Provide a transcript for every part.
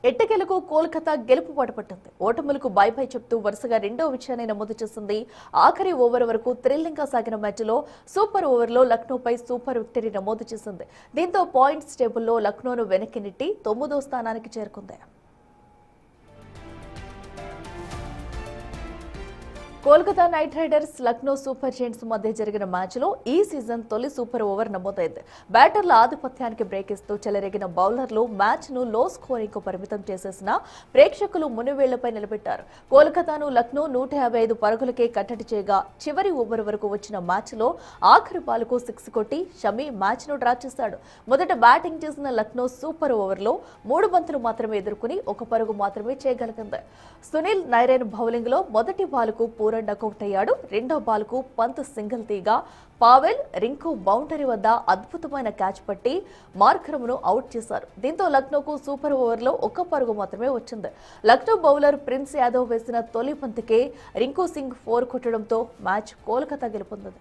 ఎట్టకేలకు కోల్కతా గెలుపు పట్టుపట్టింది. ఓటములకు by by చెప్తూ వరుసగా రెండో విజయాన్ని నమోదు చేసింది. ఆఖరి ఓవర్ వరకు థ్రిల్లింగ్ గా సాగిన మ్యాచ్లో సూపర్ ఓవర్లో లక్నోపై సూపర్ విక్టరీ నమోదు చేసింది. దీంతో పాయింట్స్ టేబుల్లో లక్నోను వెనక్కి నెట్టి 9వ స్థానానికి చేరుకుంది. Kolkata night riders Lucknow super giants మధ్య జరిగిన మ్యాచ్లో ఈ సీజన్ తొలి సూపర్ ఓవర్ నమోదైంది. బ్యాటర్ల ఆధిపత్యానికి బ్రేక్ ఇస్తూ చెలరేగిన బౌలర్లు మ్యాచ్ను లో స్కోరింగ్ కు పరిమితం చేసేసిన ప్రేక్షకులు మునివేళ్లపై నిలబెట్టారు. కోల్కతాను లక్నో 155 పరుగులకే కట్టడి చేయగా చివరి ఓవర్ వరకు వచ్చిన మ్యాచ్లో ఆఖరి బాలుకు 6 కొట్టి షమీ మ్యాచ్ను డ్రా చేశాడు. మొదట బ్యాటింగ్ చేసిన లక్నో సూపర్ ఓవర్లో 3 బంతులు మాత్రమే ఎదుర్కొని 1 పరుగు మాత్రమే చేయగలిగింది. సునీల్ నైరేన్ బౌలింగ్ లో మొదటి బాలుకు డకౌట్ అయ్యాడు. రెండో బాల్కు పంత్ సింగిల్ తీగా పావెల్ రింకు బౌండరీ వద్ద అద్భుతమైన క్యాచ్ పట్టి మార్కరమును అవుట్ చేశారు. దీంతో లక్నోకు సూపర్ ఓవర్లో 1 పరుగు మాత్రమే వచ్చింది. లక్నో బౌలర్ ప్రిన్స్ యాదవ్ వేసిన తొలి బంతికే రింకు సింగ్ 4 కొట్టడంతో మ్యాచ్ కోల్కతా గెలుపొందింది.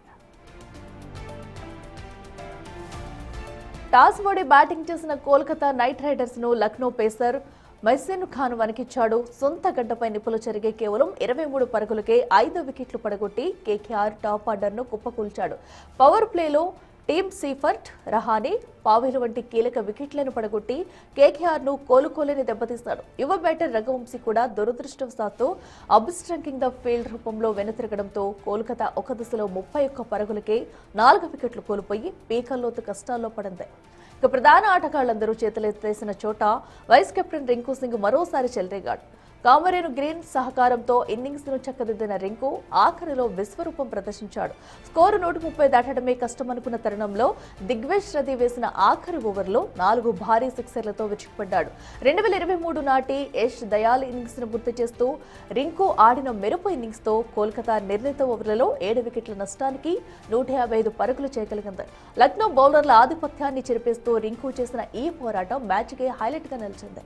టాస్ ఓడి బ్యాటింగ్ చేసిన కోల్కతా నైట్ రైడర్స్ ను లక్నో పేసర్ మెహ్సిన్ ఖాన్ వణికించాడు. సొంత గడ్డపై నిపులు జరిగే కేవలం 23 పరుగులకే 5 వికెట్లు పడగొట్టి కేకేఆర్ టాప్ ఆర్డర్ను కుప్పకూల్చాడు. పవర్ ప్లేలో టీమ్ సీఫర్ట్, రహానే, పావెల్ వంటి కీలక వికెట్లను పడగొట్టి కేకేఆర్ను కోలుకోలేని దెబ్బతీశాడు. యువ బ్యాటర్ రఘువంశీ కూడా దురదృష్టవశాత్తు అబ్స్ట్రంకింగ్ ద ఫీల్డ్ రూపంలో వెనుతిరగడంతో కోల్కతా ఒక దశలో 31 పరుగులకే 4 వికెట్లు కోల్పోయి పీకల్లోతు కష్టాల్లో పడింది. ఇక ప్రధాన ఆటగాళ్లందరూ చేతులెత్తేసిన చోట వైస్ కెప్టెన్ రింకు సింగ్ మరోసారి చెలరేగాడు. కామరేను గ్రీన్ సహకారంతో ఇన్నింగ్స్ ను చక్కదిద్దిన రింకు ఆఖరిలో విశ్వరూపం ప్రదర్శించాడు. స్కోరు 130 దాటడమే కష్టమనుకున్న తరుణంలో దిగ్వేష్ రథి వేసిన ఆఖరి ఓవర్లో 4 భారీ సిక్సర్లతో విరుచుకుపడ్డాడు. 2023 నాటి యష్ దయాల్ ఇన్నింగ్స్ ను గుర్తు చేస్తూ రింకు ఆడిన మెరుపు ఇన్నింగ్స్ తో కోల్కతా నిర్ణీత ఓవర్లలో 7 వికెట్ల నష్టానికి 155 పరుగులు చేయగలిగింది. లక్నో బౌలర్ల ఆధిపత్యాన్ని చెరిపేస్తూ రింకు చేసిన ఈ పోరాటం మ్యాచ్కి హైలైట్ గా నిలిచింది.